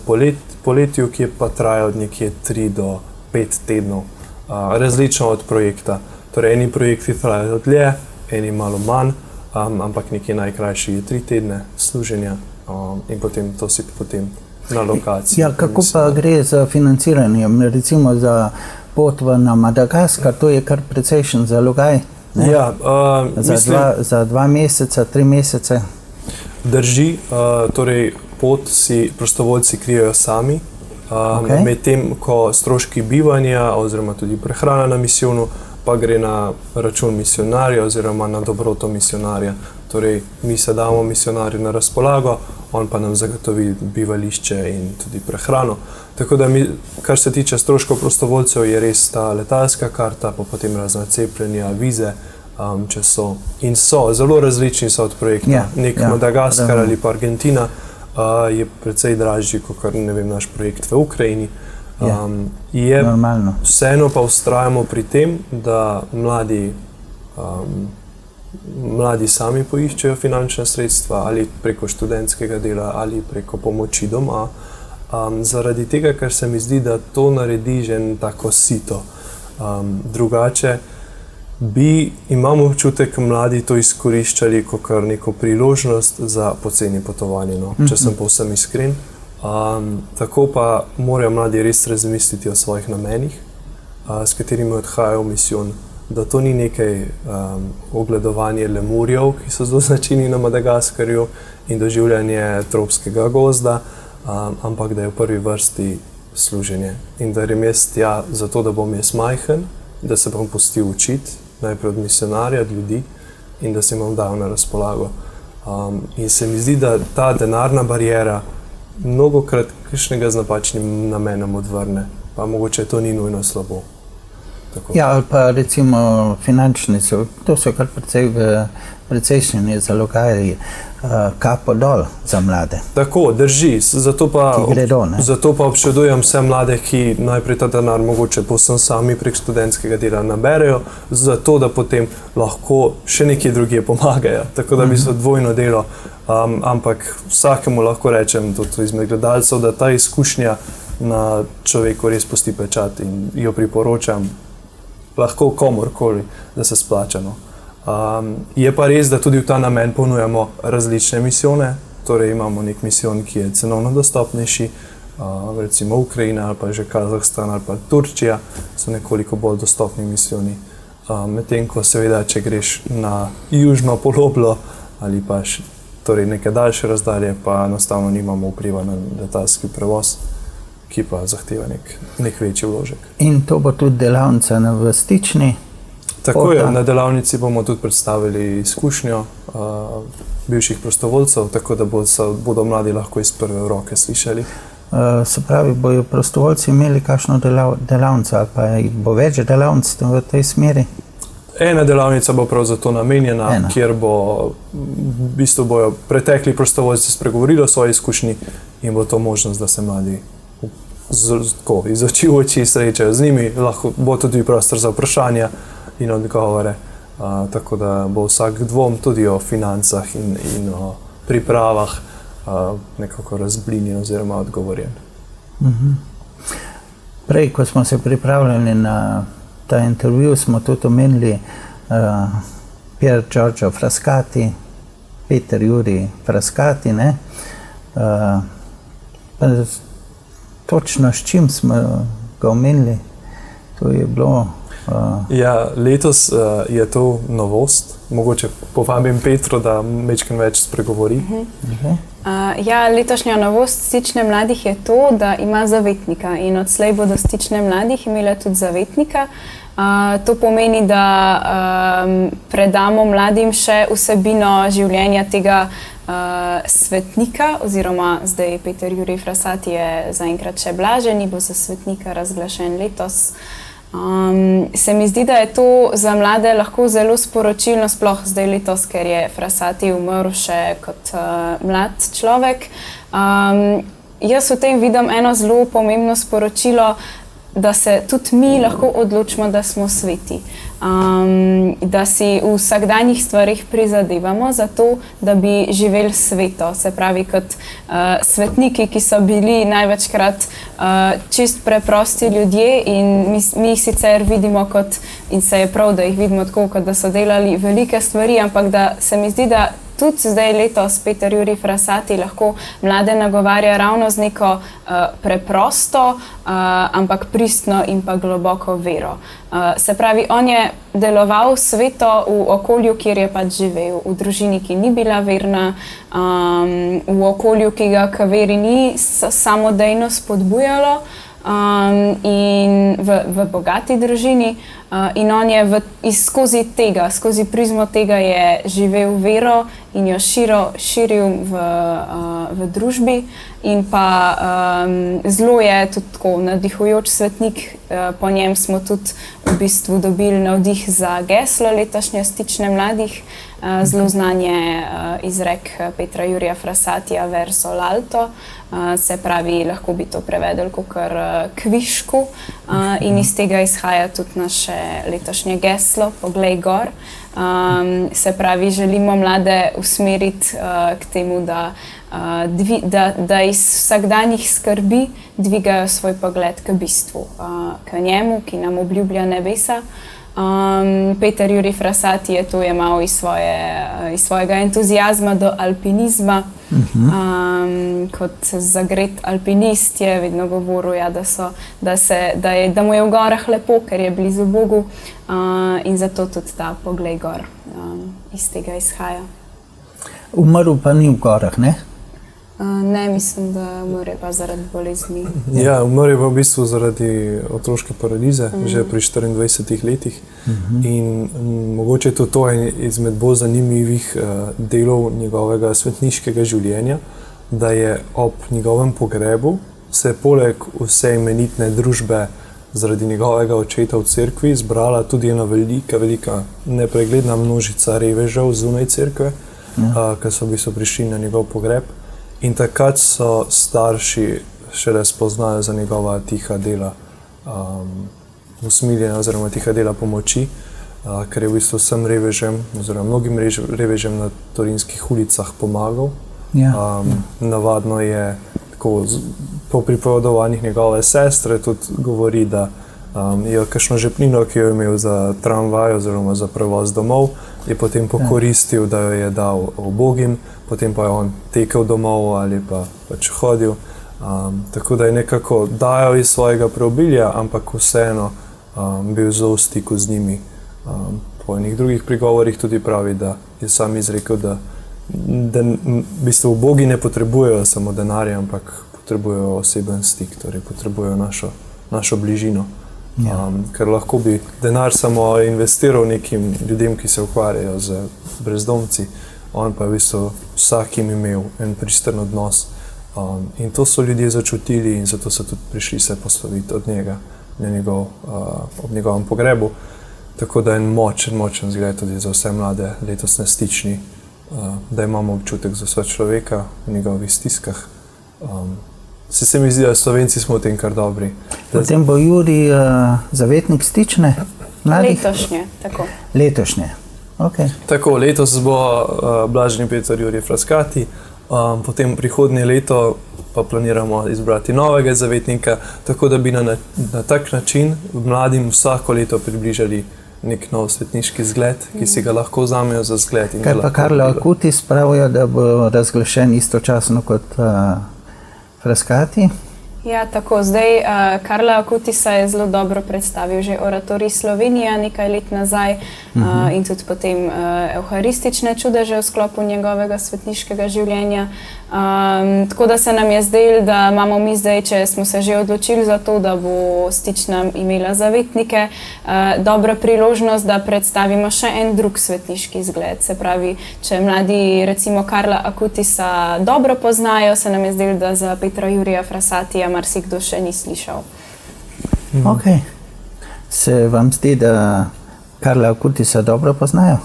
poletju, ki je pa traja od nekje 3 do 5 tednov, različno od projekta. Torej, eni projekti trajajo dlje, eni malo manj, ampak nekje najkrajši je 3 tedne služenja in potem to si potem na lokaciji. Ja, kako pa gre za financiranje? Recimo za pot na Madagaskar, to je kar precejšen zalogaj. Ja, za 2 meseca, 3 mesece? Drži, torej pot si prostovoljci krijejo sami, medtem ko stroški bivanja oziroma tudi prehrana na misijonu pa gre na račun misionarja oziroma na dobroto misionarja. Torej, mi se damo misionarju na razpolago, on pa nam zagotovi bivališče in tudi prehrano. Tako da, kar se tiče stroškov prostovoljcev, je res ta letalska karta, pa potem razna cepljenja, vize, če so. In so, zelo različni so od projekta. Madagaskar ali pa Argentina je precej dražji kot, ne vem, naš projekt v Ukrajini. Vseeno pa vztrajamo pri tem, da mladi sami poiščejo finančna sredstva ali preko študentskega dela ali preko pomoči doma, zaradi tega, ker se mi zdi, da to naredi že tako sito. Drugače imamo občutek, mladi to izkoriščali kot neko priložnost za poceni potovanje, no, če sem povsem iskren. Tako pa morajo mladi res razmisliti o svojih namenih, s katerimi odhajajo v misijon, da to ni nekaj ogledovanje lemurjev, ki so zelo značilni na Madagaskarju, in doživljanje tropskega gozda, ampak da je v prvi vrsti služenje. In da grem jaz tja zato, da bom jaz majhen, da se bom pustil učiti, najprej od misionarja, od ljudi, in da se bom dal na razpolago. In se mi zdi, da ta denarna barijera mnogokrat kakšnega z napačnim namenom odvrne, pa mogoče to ni nujno slabo. Tako. Ja, ali pa recimo finančni, to so kar precejšnji zalogaji, kapo dol za mlade. Tako, drži, zato pa občudujem vse mlade, ki najprej ta denar mogoče povsem sami prek študentskega dela naberejo, zato da potem lahko še nekje drugje pomagajo. Tako da bi se dvojno delo, ampak vsakemu lahko rečem, tudi izmed gledalcev, da ta izkušnja na človeku res pusti pečat in jo priporočam lahko komorkoli, da se splača. Je pa res, da tudi v ta namen ponujamo različne misijone, torej imamo nek misijon, ki je cenovno dostopnejši, recimo Ukrajina ali pa že Kazahstan ali pa Turčija so nekoliko bolj dostopni misijoni, medtem ko seveda, če greš na južno poloblo ali pa torej neke daljše razdalje, pa enostavno nimamo vpliva na letalski prevoz, ki pa zahteva nek večji vložek. In to bo tudi delavnica v Stični? Tako je, na delavnici bomo tudi predstavili izkušnjo bivših prostovoljcev, tako da bodo mladi lahko iz prve roke slišali. Se pravi, bojo prostovoljci imeli kakšno delavnico ali pa bo več delavnic v tej smeri? Ena delavnica bo prav zato namenjena, kjer v bistvu bojo pretekli prostovoljci spregovorili o svoji izkušnji in bo to možnost, da se mladi iz oči v oči srečajo z njimi, lahko bo tudi prostor za vprašanja in odgovore, tako da bo vsak dvom tudi o financah in o pripravah nekako razblinjen oziroma odgovorjen. Prej, ko smo se pripravljali na ta intervju, smo tudi omenili Pier Giorgio Frascati, Peter Jurij Frascati, ne? Točno s čim smo ga omenili? To je bilo... Ja, letos je to novost. Mogoče povabim Petro, da majčkeno več spregovori. Ja, letošnja novost Stične mladih je to, da ima zavetnika in odslej bodo Stične mladih imele tudi zavetnika. To pomeni, da predamo mladim še vsebino življenja tega svetnika, oziroma zdaj Peter Jurij Frascati je zaenkrat še blažen in bo za svetnika razglašen letos. Se mi zdi, da je to za mlade lahko zelo sporočilno, sploh zdaj letos, ker je Frascati umrl še kot mlad človek. Jaz v tem vidim eno zelo pomembno sporočilo, da se tudi mi lahko odločimo, da smo sveti. Da si v vsakdanjih stvarih prizadevamo za to, da bi živeli sveto. Se pravi, kot svetniki, ki so bili največkrat čist preprosti ljudje in mi jih sicer vidimo kot, in se je prav, da jih vidimo tako, kot da so delali velike stvari, ampak da se mi zdi, da tudi zdaj letos Peter Jurij Frascati lahko mlade nagovarja ravno z neko preprosto, ampak pristno in pa globoko vero. Se pravi, on je deloval sveto v okolju, kjer je pač živel, v družini, ki ni bila verna, v okolju, ki ga k veri ni samodejno spodbujalo, in v bogati družini, in on je skozi prizmo tega je živel vero in jo širil v družbi in pa zelo je tudi tako navdihujoč svetnik. Po njem smo tudi v bistvu dobili navdih za geslo letošnje Stične mladih, zelo znan je izrek Petra Jurija Frascatija verso l'alto, se pravi, lahko bi to prevedel kakor kvišku, in iz tega izhaja tudi naše letošnje geslo Poglej gor. Se pravi, želimo mlade usmeriti k temu, da iz vsakdanjih skrbi dvigajo svoj pogled k bistvu, k njemu, ki nam obljublja nebesa. Peter Jurij Frascati je to jemal iz svojega entuzijazma do alpinizma. Kot zagret alpinist je vedno govoril, ja, da mu je v gorah lepo, ker je blizu Bogu, in zato tudi ta Poglej gor iz tega izhaja. Umrl pa ni v gorah, ne? Ne, mislim, da umre pa zaradi bolezni. Ja, umrl je pa v bistvu zaradi otroške paralize, že pri 24 letih. In mogoče je to en izmed bolj zanimivih delov njegovega svetniškega življenja, da je ob njegovem pogrebu se poleg vse imenitne družbe zaradi njegovega očeta v cerkvi zbrala tudi ena velika, nepregledna množica revežev zunaj cerkve, ki so v bistvu prišli na njegov pogreb. In takrat so starši šele spoznali za njegova tiha dela usmiljenja oziroma tiha dela pomoči, ker je v bistvu vsem revežem oziroma mnogim revežem na torinskih ulicah pomagal. Navadno je tako po pripovedovanjih njegove sestre tudi govori, da je kakšno žepnino, ki jo je imel za tramvaj oziroma za prevoz domov, je potem pokoristil, da jo je dal ubogim, potem pa je on tekel domov ali pa pač hodil. Tako da je nekako dajal iz svojega preobilja, ampak vseeno bil zelo v stiku z njimi. Po enih drugih prigovorih tudi pravi, da je sam izrekel, da v bistvu ubogi ne potrebujejo samo denarja, ampak potrebujejo oseben stik, torej potrebujejo našo bližino. Ker lahko bi denar samo investiral nekim ljudem, ki se ukvarjajo z brezdomci, on pa je v bistvu vsakim imel en pristren odnos. In to so ljudje začutili in zato so tudi prišli se posloviti od njega ob njegovem pogrebu. Tako da je en močen zgled tudi za vse mlade letosne stični, da imamo občutek za vse človeka v njegovih stiskah. Se mi zdi, da Slovenci smo v tem kar dobri. Potem bo Jurij zavetnik stične mladih? Letošnje, tako. Letošnje, ok. Tako, letos bo blaženi Peter Jurij Frascati, potem prihodnje leto pa planiramo izbrati novega zavetnika, tako da bi na tak način mladim vsako leto približali nek nov svetniški zgled, ki si ga lahko vzamejo za zgled. Kaj pa Carlo Acutis pravijo, da bo razglašen istočasno kot Frascati? Ja, tako. Zdaj Carlo Acutisa je zelo dobro predstavil že oratorij Slovenija nekaj let nazaj in tudi potem evharistične čudeže v sklopu njegovega svetniškega življenja. Tako da se nam je zdelo, da imamo mi zdaj, če smo se že odločili za to, da bo stična imela zavetnike, dobra priložnost, da predstavimo še en drug svetniški zgled. Se pravi, če mladi recimo Carla Acutisa dobro poznajo, se nam je zdelo, da za Petra Jurija Frassatija marsikdo še ni slišal. Ok. Se vam zdi, da Carla Acutisa dobro poznajo?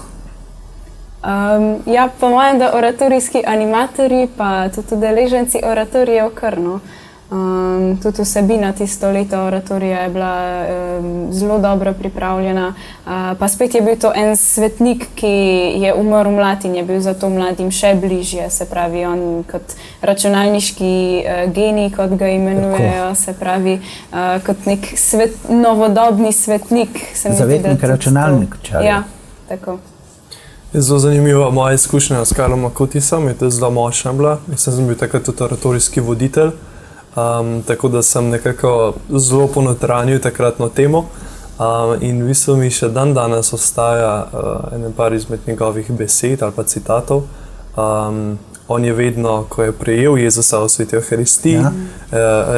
Ja, po mojem, da oratorijski animatorji pa tudi udeleženci oratorijev krno. Tudi vsebina tisto leto oratorija je bila zelo dobro pripravljena. Pa spet je bil to en svetnik, ki je umrl mlad in je bil zato mladim še bližje. Se pravi, on kot računalniški genij, kot ga imenujejo, se pravi, kot nek novodobni svetnik. Zavetnik računalničarjev. Ja, tako. Zelo zanimiva moja izkušnja s Carlom Acutisom, je to zelo močna bila. Sem bil takrat tudi oratorijski voditelj, tako da sem nekako zelo ponotranil takratno temo. In v bistvu mi še dan danes ostaja en par izmed njegovih besed ali pa citatov. On je vedno, ko je prejel Jezusa v sveti Euharistiji,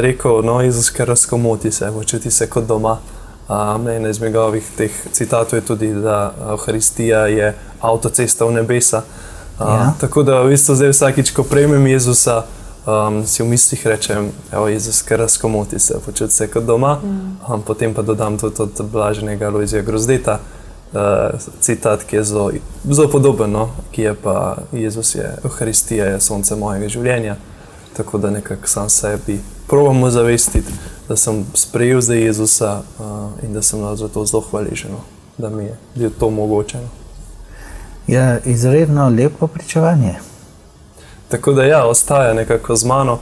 rekel, no, Jezus, ker razkomoti se, počuti se kot doma. Ena iz njegovih teh citatov je tudi, da Euharistija je avtocesta v nebesa. Tako da v bistvu zdaj vsakič, ko prejmem Jezusa, si v mislih rečem, evo Jezus, ker razkomoti se, počuti se kot doma. Potem pa dodam tudi od blaženega Lojzija Grozdeta citat, ki je zelo podoben, no? Ki je pa Jezus je, Euharistija je sonce mojega življenja. Tako da nekako sam sebi probamo zavestiti, da sem sprejel zdaj Jezusa in da sem za to zelo hvaležen, da mi je bilo to omogočeno. Ja, izredno lepo pričevanje. Tako da ja, ostaja nekako z mano.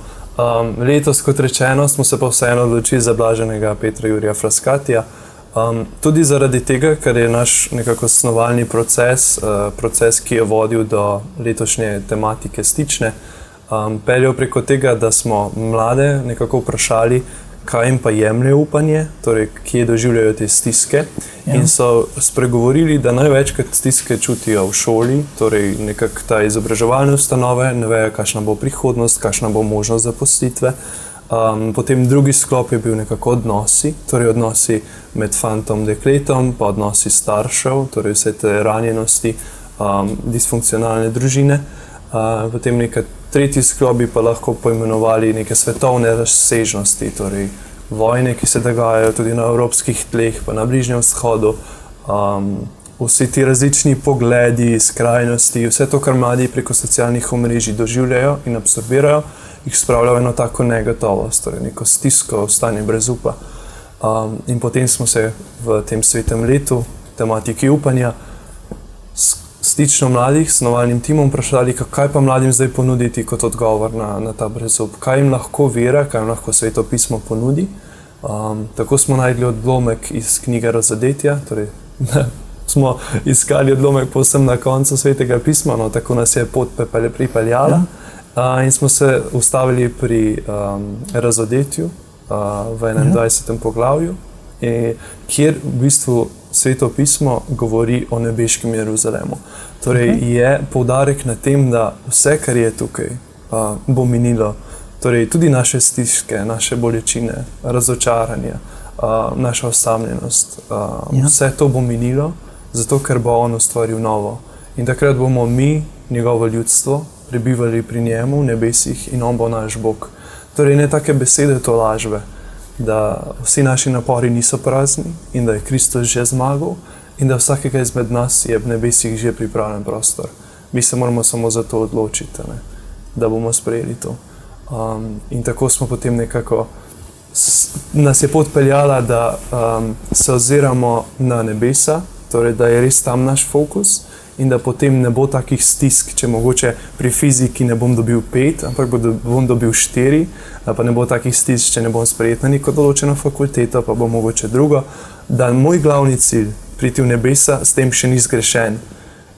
Letos, kot rečeno, smo se pa vseeno odločili za blaženega Petra Jurija Frascatija. Tudi zaradi tega, ker je naš nekako snovalni proces, ki je vodil do letošnje tematike stične, peljal preko tega, da smo mlade nekako vprašali, kaj jim pa jemlje upanje, torej kje doživljajo te stiske. In so spregovorili, da največkrat stiske čutijo v šoli, torej nekako ta izobraževalne ustanove, ne vejo, kakšna bo prihodnost, kakšna bo možnost zaposlitve. Potem drugi sklop je bil nekako odnosi, torej odnosi med fantom in dekletom, pa odnosi staršev, torej vse te ranjenosti, disfunkcionalne družine. Potem nekaj tretji sklop bi pa lahko poimenovali neke svetovne razsežnosti, torej vojne, ki se dogajajo tudi na evropskih tleh, pa na Bližnjem vzhodu, vsi ti različni pogledi, skrajnosti, vse to, kar mladi preko socialnih omrežij doživljajo in absorbirajo, jih spravljajo v eno tako negotovost, torej neko stisko, stanje brez upa. In potem smo se v tem svetem letu, tematiki upanja, stično mladih, snovalnim timom vprašali, kaj pa mladim zdaj ponuditi kot odgovor na ta brezup. Kaj jim lahko vera, kaj jim lahko Sveto pismo ponudi. Tako smo našli odlomek iz knjige Razodetja, torej smo iskali odlomek povsem na koncu Svetega pisma, no, tako nas je pot pripeljala. In smo se ustavili pri Razodetju v 21. poglavju, kjer v bistvu Sveto pismo govori o nebeškem Jeruzalemu. Torej je poudarek na tem, da vse, kar je tukaj, bo minilo. Torej tudi naše stiske, naše bolečine, razočaranje, naša osamljenost, vse to bo minilo, zato ker bo on ustvaril novo. In takrat bomo mi, njegovo ljudstvo, prebivali pri njemu v nebesih in on bo naš Bog. Torej ne take besede to lažbe, da vsi naši napori niso prazni in da je Kristus že zmagal in da vsakega izmed nas je v nebesih že pripravljen prostor. Mi se moramo samo za to odločiti, ne? Da bomo sprejeli to. In tako smo potem nekako, nas je pot peljala, da se oziramo na nebesa, torej da je res tam naš fokus in da potem ne bo takih stisk, če mogoče pri fiziki ne bom dobil 5, ampak bom dobil 4, pa ne bo takih stisk, če ne bom sprejet na neko določeno fakulteto, pa bo mogoče drugo, da moj glavni cilj priti v nebesa s tem še ni zgrešen.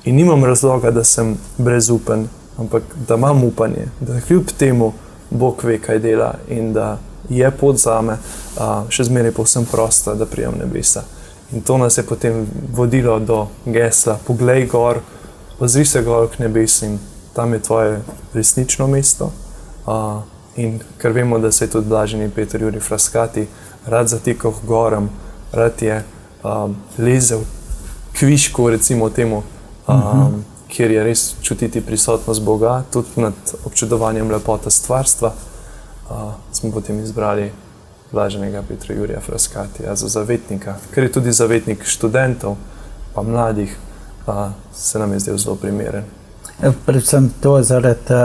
In nimam razloga, da sem brezupen, ampak da imam upanje, da kljub temu Bog ve, kaj dela in da je pot zame še zmeraj povsem prosta, da prijem nebesa. In to nas je potem vodilo do gesla, poglej gor, ozri se gor k nebesim, tam je tvoje resnično mesto. In ker vemo, da se je tudi blaženi Peter Jurij Fraskati rad zatekal k goram, rad je lezel kvišku, recimo temu, kjer je res čutiti prisotnost Boga, tudi nad občudovanjem lepote stvarstva, smo potem izbrali blaženega Petra Jurija Fraskatija za zavetnika, ker je tudi zavetnik študentov pa mladih, se nam je zdel zelo primeren. Predvsem to zaradi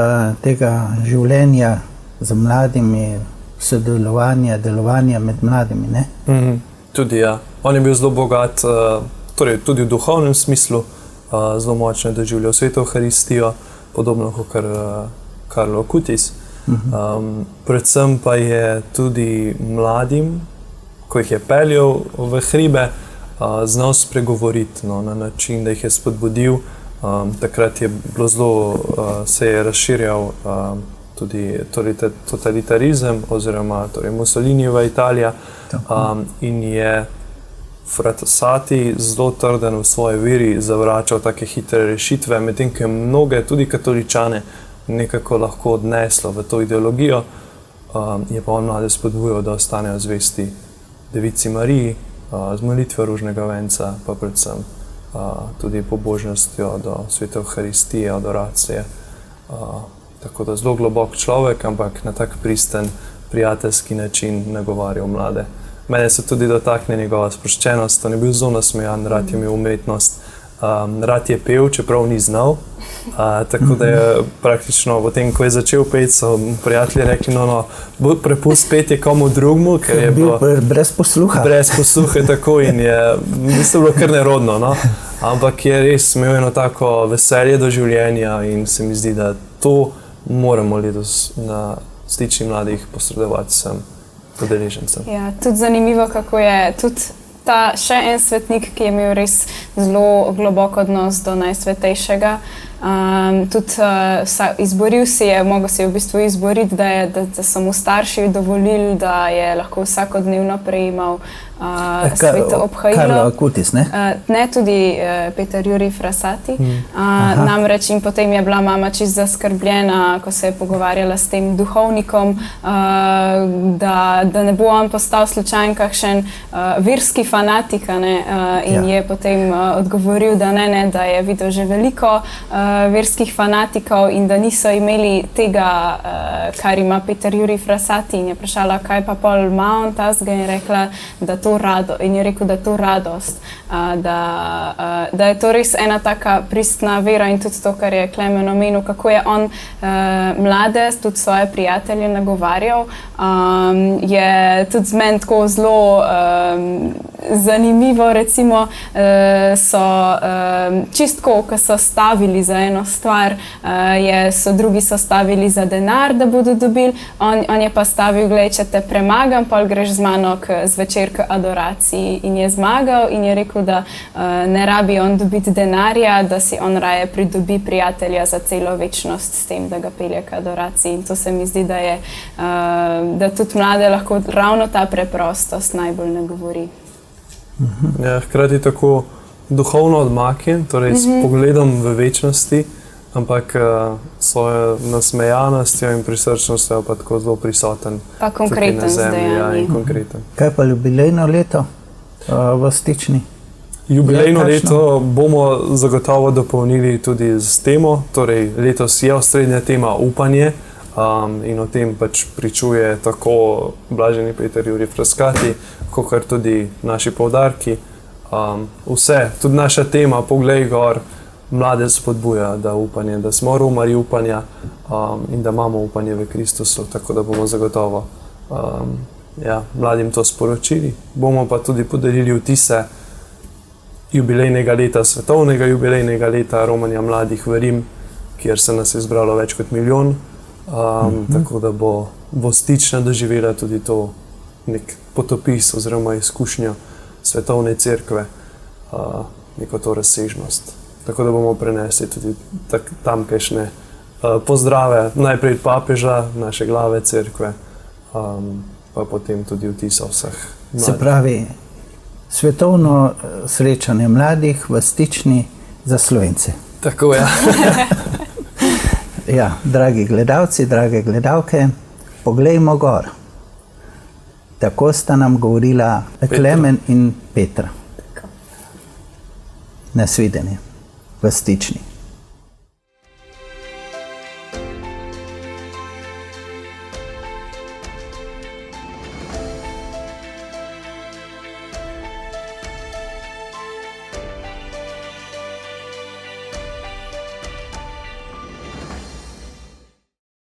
tega življenja z mladimi, sodelovanja, delovanja med mladimi, ne? Tudi ja. On je bil zelo bogat, torej tudi v duhovnem smislu, zelo močno doživljal Sveto Evharistijo, podobno kot Karlo Acutis. Predvsem pa je tudi mladim, ko jih je peljal v hribe, znal spregovoriti na način, da jih je spodbudil. Takrat je bilo zelo, se je razširjal tudi totalitarizem oziroma Mussolinijeva Italija in je Frassati zelo trden v svoji veri zavračal take hitre rešitve, medtem ko je mnoge, tudi katoličane, nekako lahko odneslo v to ideologijo, je pa on mlade spodbujal, da ostanejo zvesti Devici Mariji, z molitvijo Ružnega venca, pa predvsem tudi pobožnostjo do Svete Evharistije, adoracije. Tako da zelo globok človek, ampak na tak pristen, prijateljski način nagovarjal mlade. Mene se tudi dotakne njegova sproščenost, on je bil zelo nasmejan, rad je imel umetnost, rad je pel, čeprav ni znal. Tako da je praktično potem, ko je začel peti, so prijatelji rekli, prepust petje komu drugmu, ker je bilo brez posluha. Brez posluha tako in je, mislim, bilo kar nerodno, no? Ampak je res imel eno tako veselje do življenja in se mi zdi, da to moramo letos na Stiči mladih posredovati vsem udeležencem. Ja, tudi zanimivo, kako je tudi ta še en svetnik, ki je imel res zelo globok odnos do Najsvetejšega, Tudi izboril si je, mogel si v bistvu izboriti, da so mu starši dovolili, da je lahko vsakodnevno prejemal sveto obhajilo. Karlo Acutis, ne? Ne, tudi Peter Jurij Frassati. Namreč in potem je bila mama čisto zaskrbljena, ko se je pogovarjala s tem duhovnikom, da ne bo on postal slučajno kakšen verski fanatik, in je potem odgovoril, da ne, da je videl že veliko verskih fanatikov in da niso imeli tega, kar ima Peter Jurij Frassati, in je vprašala, kaj pa pol ima on tazga, in je rekla, da in je rekel, da je to radost, da je to res ena taka pristna vera in tudi to, kar je Klemen omenil, kako je on mlade, tudi svoje prijatelje nagovarjal, je tudi z meni tako zelo zanimivo, recimo, so čistko, ko so stavili za eno stvar, so drugi so stavili za denar, da bodo dobili, on je pa stavil, gledaj, če te premagam, pol greš z mano zvečer k adoraciji, in je zmagal in je rekel, da ne rabi on dobiti denarja, da si on raje pridobi prijatelja za celo večnost s tem, da ga pelje k adoraciji, in to se mi zdi, da tudi mlade lahko ravno ta preprostost najbolj nagovori. Ja, hkrati tako duhovno odmaknjen, torej s pogledom v večnosti, ampak svojo nasmejanostjo in prisrčnostjo pa tako zelo prisoten. Pa konkreten zdaj. Ja, in konkreten. Kaj pa jubilejno leto v Stični? Jubilejno leto bomo zagotovo dopolnili tudi z temo, torej letos je osrednja tema upanje, in o tem pač pričuje tako blaženi Peter Jurij Frassati, kakor tudi naši poudarki. Vse, tudi naša tema, poglej gor, mlade spodbuja, da upanje, da smo romarji upanja, in da imamo upanje v Kristusu, tako da bomo zagotovo mladim to sporočili. Bomo pa tudi podarili vtise jubilejnega leta, svetovnega jubilejnega leta romanja mladih v Rim, kjer se nas je zbralo več kot 1 milijon. Tako da bo Stična doživela tudi to nek potopis oziroma izkušnjo svetovne cerkve, neko to razsežnost. Tako da bomo prenesli tudi tamkajšnje pozdrave, najprej papeža, naše glave cerkve, pa potem tudi vtisa vseh mladih. Se pravi, svetovno srečanje mladih v Stični za Slovence. Tako je. Ja, dragi gledalci, drage gledalke, poglejmo gor. Tako sta nam govorila Klemen in Petra. Nasvidenje v Stični.